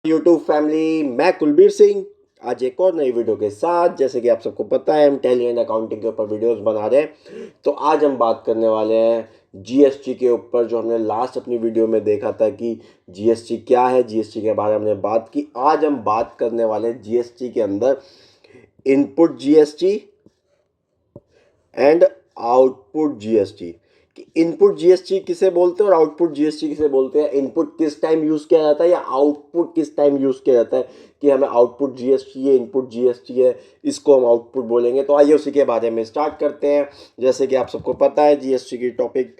YouTube family, मैं कुलबीर सिंह आज एक और नई वीडियो के साथ। जैसे कि आप सबको पता है, हम टैली एंड अकाउंटिंग के ऊपर वीडियोस बना रहे हैं। तो आज हम बात करने वाले हैं जीएसटी के ऊपर, जो हमने लास्ट अपनी वीडियो में देखा था कि जीएसटी क्या है, जीएसटी के बारे में हमने बात की। आज हम बात करने वाले हैं जीएसटी के अंदर input GST and output GST. कि इनपुट जीएसटी किसे बोलते हैं और आउटपुट जीएसटी किसे बोलते हैं। इनपुट किस टाइम यूज किया जाता है या आउटपुट किस टाइम यूज किया जाता है, कि हमें आउटपुट जीएसटी है, इनपुट जीएसटी है, इसको हम आउटपुट बोलेंगे। तो आइए उसी के बारे में स्टार्ट करते हैं। जैसे कि आप सबको पता है जीएसटी की टॉपिक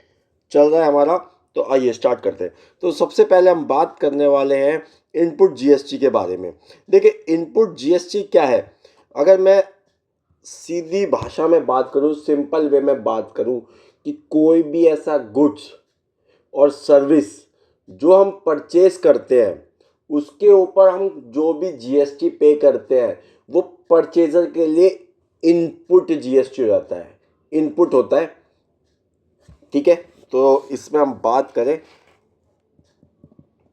चल रहा है हमारा, तो आइए स्टार्ट करते हैं। तो सबसे पहले हम बात करने वाले हैं इनपुट जीएसटी के बारे में। देखिए, इनपुट जीएसटी क्या है। अगर मैं सीधी भाषा में बात करूँ, सिंपल वे में बात करूँ, कि कोई भी ऐसा गुड्स और सर्विस जो हम परचेज करते हैं, उसके ऊपर हम जो भी जीएसटी पे करते हैं, वो परचेजर के लिए इनपुट जीएसटी हो जाता है, इनपुट होता है। ठीक है, तो इसमें हम बात करें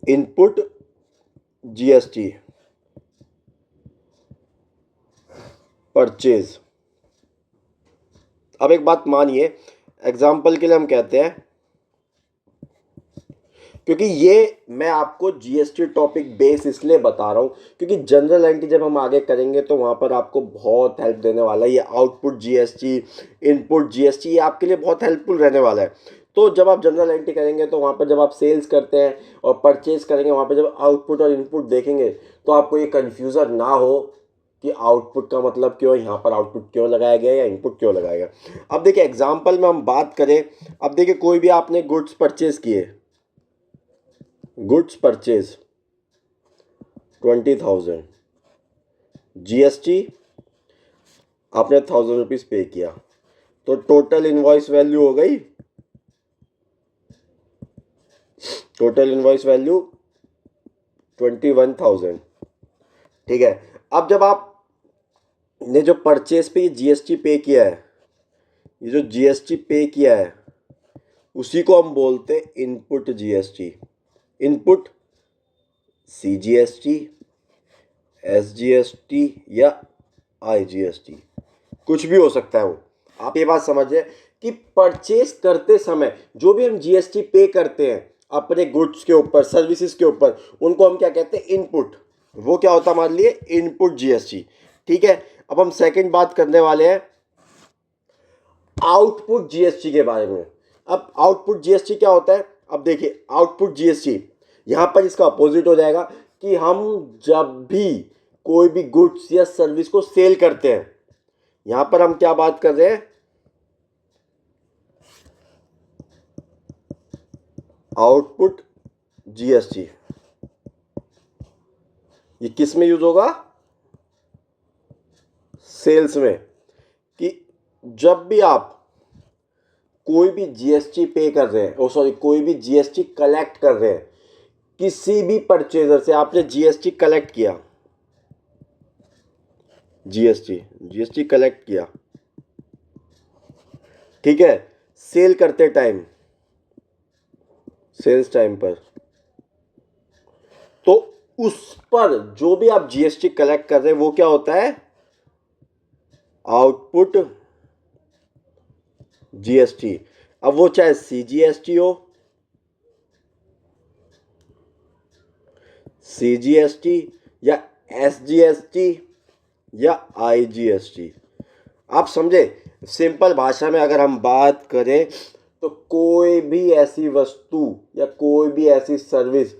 इनपुट जीएसटी परचेज। अब एक बात मानिए, एग्जाम्पल के लिए हम कहते हैं, क्योंकि ये मैं आपको जीएसटी टॉपिक बेस इसलिए बता रहा हूँ क्योंकि जनरल एंट्री जब हम आगे करेंगे तो वहाँ पर आपको बहुत हेल्प देने वाला है। ये आउटपुट जीएसटी, इनपुट जीएसटी, ये आपके लिए बहुत हेल्पफुल रहने वाला है। तो जब आप जनरल एंट्री करेंगे तो वहाँ पर जब आप सेल्स करते हैं और परचेज करेंगे, वहाँ पर जब आउटपुट और इनपुट देखेंगे तो आपको ये कन्फ्यूज़न ना हो कि आउटपुट का मतलब क्यों, यहाँ पर आउटपुट क्यों लगाया गया या इनपुट क्यों लगाया गया। अब देखिए एग्जाम्पल में हम बात करें। अब देखिए, कोई भी आपने गुड्स परचेज किए, गुड्स परचेज 20,000, जीएसटी आपने 1,000 रुपीज़ पे किया, तो टोटल इनवॉइस वैल्यू हो गई, टोटल इनवॉइस वैल्यू 21,000। ठीक है, अब जब आपने जो परचेज पे ये जीएसटी पे किया है, ये जो जीएसटी पे किया है, उसी को हम बोलते हैं input GST. Input CGST, SGST या आईजीएसटी, कुछ भी हो सकता है वो। आप ये बात समझिए कि परचेस करते समय जो भी हम जीएसटी पे करते हैं अपने गुड्स के ऊपर, सर्विसेज के ऊपर, उनको हम क्या कहते हैं, इनपुट। वो क्या होता है हमारे लिए, इनपुट जीएसटी। ठीक है, अब हम सेकंड बात करने वाले हैं आउटपुट जीएसटी के बारे में। अब आउटपुट जीएसटी क्या होता है। अब देखिए, आउटपुट जीएसटी यहां पर इसका अपोजिट हो जाएगा कि हम जब भी कोई भी गुड्स या सर्विस को सेल करते हैं, यहां पर हम क्या बात कर रहे हैं, आउटपुट जीएसटी। ये किस में यूज होगा, सेल्स में। कि जब भी आप कोई भी जीएसटी पे कर रहे हैं, सॉरी, कोई भी जीएसटी कलेक्ट कर रहे हैं, किसी भी परचेजर से आपने जीएसटी कलेक्ट किया, जीएसटी कलेक्ट किया, ठीक है, सेल करते टाइम, सेल्स टाइम पर, तो उस पर जो भी आप जीएसटी कलेक्ट कर रहे हैं वो क्या होता है, आउटपुट जीएसटी। अब वो चाहे सीजीएसटी हो, सीजीएसटी या एसजीएसटी या आईजीएसटी, आप समझे। सिंपल भाषा में अगर हम बात करें तो कोई भी ऐसी वस्तु या कोई भी ऐसी सर्विस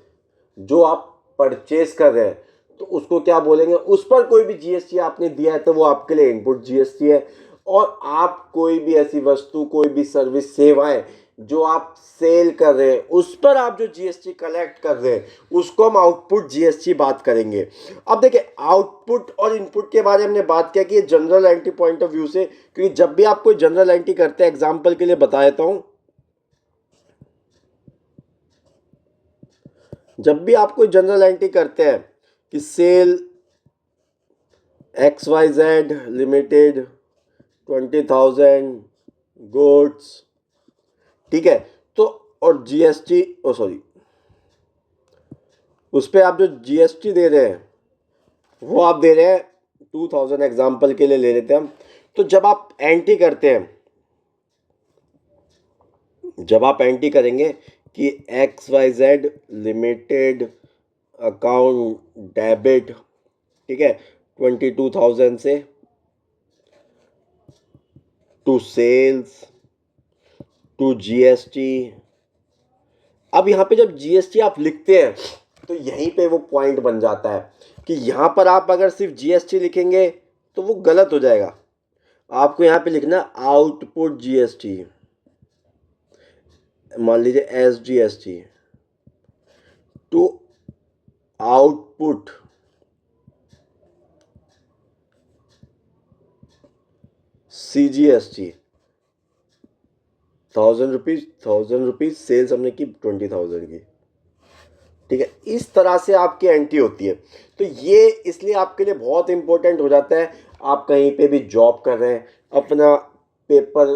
जो आप परचेज कर रहे हैं, तो उसको क्या बोलेंगे, उस पर कोई भी जीएसटी आपने दिया है तो वो आपके लिए इनपुट जीएसटी है। और आप कोई भी ऐसी वस्तु, कोई भी सर्विस, सेवाएं जो आप सेल कर रहे हैं, उस पर आप जो जीएसटी कलेक्ट कर रहे हैं, उसको हम आउटपुट जीएसटी बात करेंगे। अब देखिए, आउटपुट और इनपुट के बारे में हमने बात किया कि ये general entry point of view से, क्योंकि जब भी आप कोई जनरल एंट्री करते हैं, एग्जांपल के लिए बता देता हूं, जब भी आप कोई जनरल एंट्री करते हैं कि सेल XYZ लिमिटेड 20,000 गुड्स, ठीक है, तो और जीएसटी, सॉरी, उस पर आप जो जीएसटी दे रहे हैं वो आप दे रहे हैं 2000 एग्जाम्पल के लिए ले लेते हैं हम। तो जब आप एंट्री करेंगे कि X Y Z limited account debit, ठीक है, 22,000 से टू सेल्स टू जीएसटी। अब यहाँ पे जब जीएसटी आप लिखते हैं तो यहीं पे वो पॉइंट बन जाता है कि यहाँ पर आप अगर सिर्फ जीएसटी लिखेंगे तो वो गलत हो जाएगा। आपको यहाँ पे लिखना आउटपुट जीएसटी, मान लीजिए SGST to output CGST, 1,000 rupees sales हमने की 20,000 की, ठीक है। इस तरह से आपकी एंट्री होती है। तो ये इसलिए आपके लिए बहुत इंपॉर्टेंट हो जाता है। आप कहीं पे भी जॉब कर रहे हैं, अपना पेपर,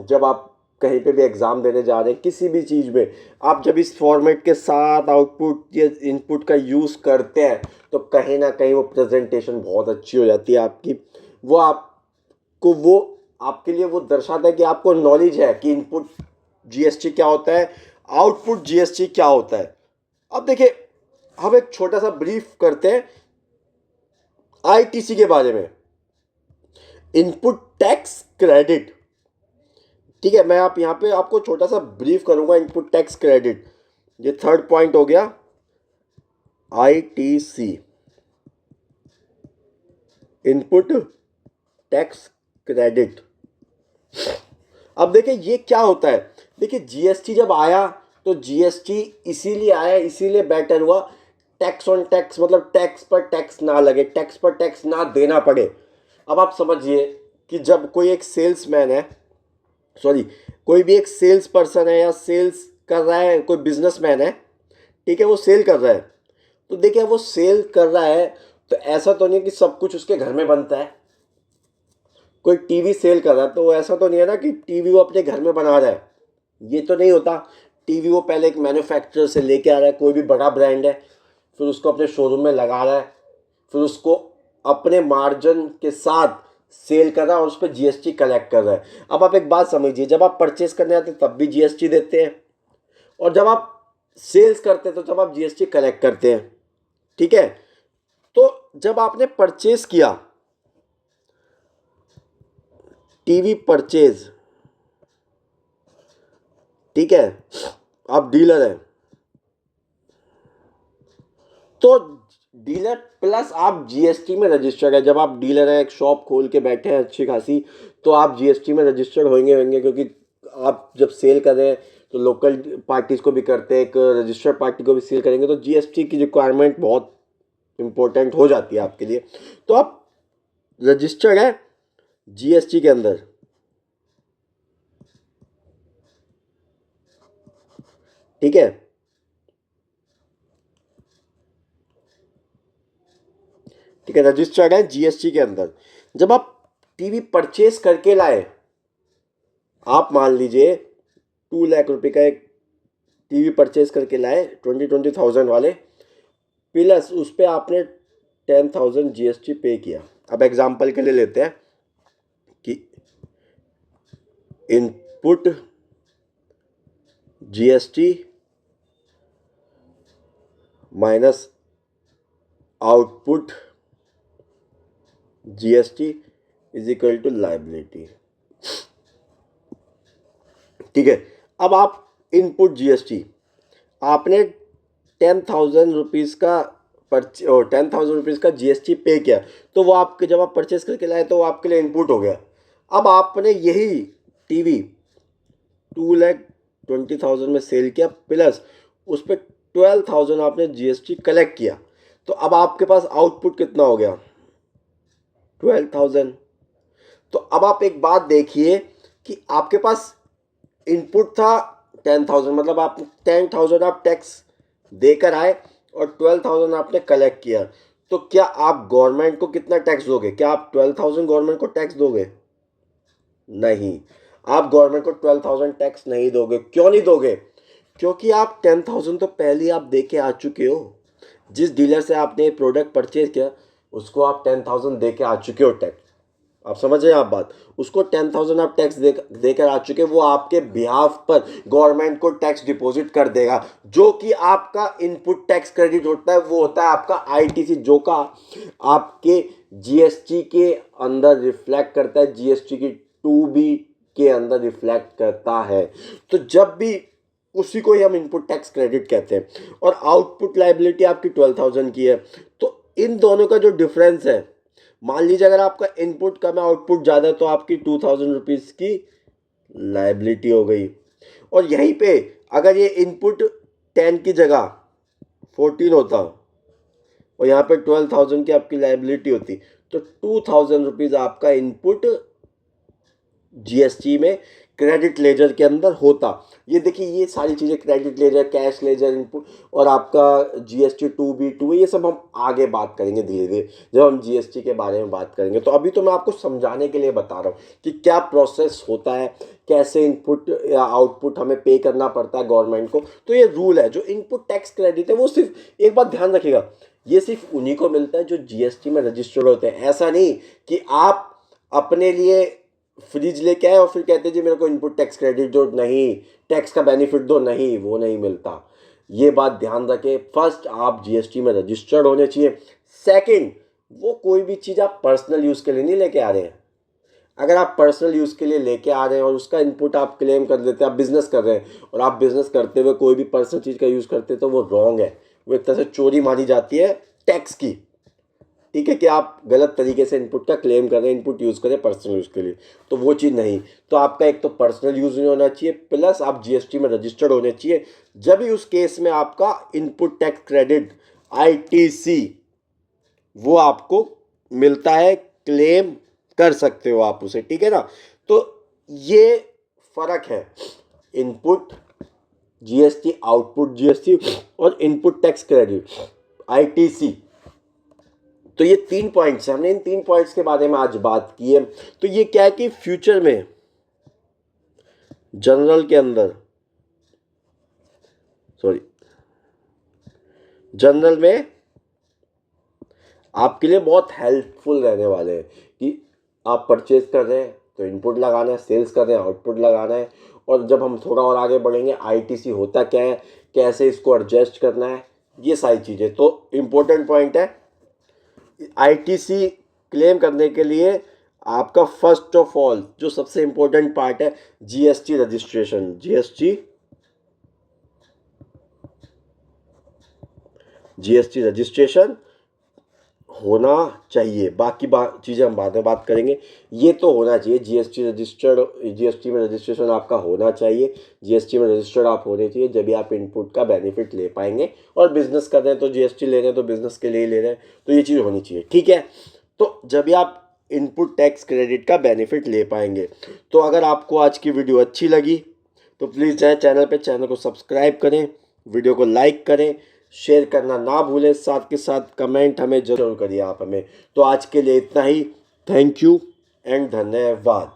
जब आप कहीं पे भी एग्ज़ाम देने जा रहे हैं, किसी भी चीज़ में आप जब इस फॉर्मेट के साथ आउटपुट या इनपुट का यूज़ करते हैं तो कहीं ना कहीं वो प्रेजेंटेशन बहुत अच्छी हो जाती है आपकी। वो आपके लिए वो दर्शाता है कि आपको नॉलेज है कि इनपुट जीएसटी क्या होता है, आउटपुट जीएसटी क्या होता है। अब देखिए, हम एक छोटा सा ब्रीफ करते हैं आईटीसी के बारे में, इनपुट टैक्स क्रेडिट, ठीक है। मैं आप यहाँ पे आपको छोटा सा ब्रीफ करूंगा इनपुट टैक्स क्रेडिट। ये थर्ड पॉइंट हो गया आईटीसी, इनपुट टैक्स क्रेडिट। अब देखिए ये क्या होता है। देखिए जीएसटी जब आया तो जीएसटी इसीलिए आया, इसीलिए बेटर हुआ, टैक्स ऑन टैक्स, मतलब टैक्स पर टैक्स ना लगे, टैक्स पर टैक्स ना देना पड़े। अब आप समझिए कि जब कोई एक सेल्समैन है, सॉरी, कोई भी एक सेल्स पर्सन है या सेल्स कर रहा है, कोई बिजनेसमैन है, ठीक है, वो सेल कर रहा है। तो देखिए वो सेल कर रहा है तो ऐसा तो नहीं है कि सब कुछ उसके घर में बनता है। कोई टीवी सेल कर रहा है तो ऐसा तो नहीं है ना कि टीवी वो अपने घर में बना रहा है, ये तो नहीं होता। टीवी वो पहले एक मैन्युफैक्चरर से लेके आ रहा है, कोई भी बड़ा ब्रांड है, फिर उसको अपने शोरूम में लगा रहा है, फिर उसको अपने मार्जिन के साथ सेल कर रहा है और उस पर जीएसटी कलेक्ट कर रहा है। अब आप एक बात समझिए, जब आप परचेस करने आते हैं तब भी जीएसटी देते हैं, और जब आप सेल्स करते हैं तो जब आप जीएसटी कलेक्ट करते हैं, ठीक है। तो जब आपने परचेस किया, टीवी परचेज, ठीक है, आप डीलर हैं, तो डीलर प्लस आप जीएसटी में रजिस्टर्ड है। जब आप डीलर हैं, एक शॉप खोल के बैठे हैं अच्छी खासी, तो आप जीएसटी में रजिस्टर्ड होंगे क्योंकि आप जब सेल कर रहे हैं तो लोकल पार्टीज को भी करते हैं, एक रजिस्टर्ड पार्टी को भी सेल करेंगे, तो जीएसटी की रिक्वायरमेंट बहुत इंपॉर्टेंट हो जाती है आपके लिए। तो आप रजिस्टर्ड है जीएसटी के अंदर, ठीक है। ठीक है, रजिस्टर्ड है जीएसटी के अंदर। जब आप टीवी परचेस करके लाए, आप मान लीजिए 2 लाख रुपए का एक टीवी परचेस करके लाए, 20,000 वाले, प्लस उस पर आपने 10,000 जीएसटी पे किया। अब एग्जांपल के लिए लेते हैं कि input GST minus output GST is equal to liability, ठीक है। अब आप इनपुट जीएसटी आपने 10,000 रुपीज़ का 10,000 रुपीज़ का जीएसटी पे किया, तो वो आपके, जब आप परचेस करके लाए तो वो आपके लिए इनपुट हो गया। अब आपने यही टीवी 2,20,000 में सेल किया, प्लस उस पर 12,000 आपने जीएसटी कलेक्ट किया, तो अब आपके पास आउटपुट कितना हो गया, 12,000। तो अब आप एक बात देखिए कि आपके पास इनपुट था 10,000, मतलब आप 10,000 आप टैक्स देकर आए और 12,000 आपने कलेक्ट किया, तो क्या आप गवर्नमेंट को कितना टैक्स दोगे? क्या आप 12,000 गवर्नमेंट को टैक्स दोगे? नहीं, आप गवर्नमेंट को 12,000 टैक्स नहीं दोगे। क्यों नहीं दोगे? क्योंकि आप 10,000 तो पहले आप दे के आ चुके हो। जिस डीलर से आपने प्रोडक्ट परचेज किया उसको आप 10,000 दे के आ चुके हो टैक्स। आप समझ रहे हैं आप बात, उसको 10,000 आप टैक्स देकर आ चुके, वो आपके बिहाफ पर गवर्नमेंट को टैक्स डिपॉजिट कर देगा। जो कि आपका इनपुट टैक्स क्रेडिट होता है वो होता है आपका आईटीसी, जो का आपके जीएसटी के अंदर रिफ्लेक्ट करता है, जीएसटी की 2B के अंदर रिफ्लेक्ट करता है। तो जब भी उसी को ही हम इनपुट टैक्स क्रेडिट कहते हैं। और आउटपुट लाइबिलिटी आपकी 12,000 की है। तो इन दोनों का जो डिफरेंस है, मान लीजिए अगर आपका इनपुट कम है आउटपुट ज़्यादा है तो आपकी 2,000 रुपीज़ की लाइबिलिटी हो गई। और यहीं पे अगर ये इनपुट 10 की जगह 14 होता और यहाँ पे 12,000 की आपकी लाइबिलिटी होती तो 2,000 रुपीज़ आपका इनपुट जीएसटी में क्रेडिट लेजर के अंदर होता। ये देखिए ये सारी चीज़ें credit ledger, cash ledger, input और आपका जीएसटी 2B2 ये सब हम आगे बात करेंगे धीरे धीरे जब हम जीएसटी के बारे में बात करेंगे। तो अभी तो मैं आपको समझाने के लिए बता रहा हूँ कि क्या प्रोसेस होता है, कैसे इनपुट या आउटपुट हमें पे करना पड़ता है गवर्नमेंट को। तो ये रूल है। जो इनपुट टैक्स क्रेडिट है वो सिर्फ एक बात ध्यान रखिएगा, ये सिर्फ उन्हीं को मिलता है जो जीएसटी में रजिस्टर्ड होते हैं। ऐसा नहीं कि आप अपने लिए फ्रिज लेके आए और फिर कहते जी मेरे को इनपुट टैक्स क्रेडिट दो, नहीं टैक्स का बेनिफिट दो, नहीं वो नहीं मिलता। ये बात ध्यान रखें। फर्स्ट आप जीएसटी में रजिस्टर्ड होने चाहिए। सेकंड, वो कोई भी चीज़ आप पर्सनल यूज़ के लिए नहीं लेके आ रहे हैं। अगर आप पर्सनल यूज़ के लिए लेके आ रहे हैं और उसका इनपुट आप क्लेम कर देते हैं, आप बिजनेस कर रहे हैं और आप बिजनेस करते हुए कोई भी पर्सनल चीज़ का यूज़ करते हैं तो वो रॉन्ग है। वो एक तरह से चोरी मानी जाती है टैक्स की। ठीक है कि आप गलत तरीके से इनपुट का क्लेम कर रहे हैं, इनपुट यूज़ करें पर्सनल यूज़ के लिए, तो वो चीज़ नहीं। तो आपका एक तो पर्सनल यूज़ नहीं होना चाहिए, प्लस आप जीएसटी में रजिस्टर्ड होने चाहिए। जब भी उस केस में आपका इनपुट टैक्स क्रेडिट आईटीसी वो आपको मिलता है, क्लेम कर सकते हो आप उसे। ठीक है ना। तो ये फ़र्क है इनपुट जीएसटी, आउटपुट जीएसटी और इनपुट टैक्स क्रेडिट आईटीसी। तो ये 3 पॉइंट्स हैं, हमने इन 3 पॉइंट्स के बारे में आज बात की है। तो ये क्या है कि फ्यूचर में जनरल के अंदर जनरल में आपके लिए बहुत हेल्पफुल रहने वाले हैं कि आप परचेज कर रहे हैं तो इनपुट लगाना है, सेल्स कर रहे हैं आउटपुट लगाना है। और जब हम थोड़ा और आगे बढ़ेंगे आईटीसी होता क्या है, कैसे इसको एडजस्ट करना है, ये सारी चीज़ें। तो इम्पोर्टेंट पॉइंट है आईटीसी क्लेम करने के लिए आपका फर्स्ट ऑफ ऑल जो सबसे इम्पोर्टेंट पार्ट है जीएसटी रजिस्ट्रेशन। जीएसटी रजिस्ट्रेशन होना चाहिए। बाकी चीज़ें हम बाद में बात करेंगे। ये तो होना चाहिए जीएसटी में रजिस्ट्रेशन आपका होना चाहिए। जीएसटी में रजिस्टर्ड आप होने चाहिए, जब भी आप इनपुट का बेनिफिट ले पाएंगे। और बिजनेस कर रहे हैं तो जीएसटी ले रहे हैं तो बिजनेस के लिए ही ले रहे हैं, तो ये चीज़ होनी चाहिए। ठीक है। तो जब भी आप इनपुट टैक्स क्रेडिट का बेनिफिट ले पाएंगे। तो अगर आपको आज की वीडियो अच्छी लगी तो प्लीज़ जाए चैनल को सब्सक्राइब करें, वीडियो को लाइक करें, शेयर करना ना भूलें, साथ के साथ कमेंट हमें ज़रूर करिए आप हमें। तो आज के लिए इतना ही। थैंक यू एंड धन्यवाद।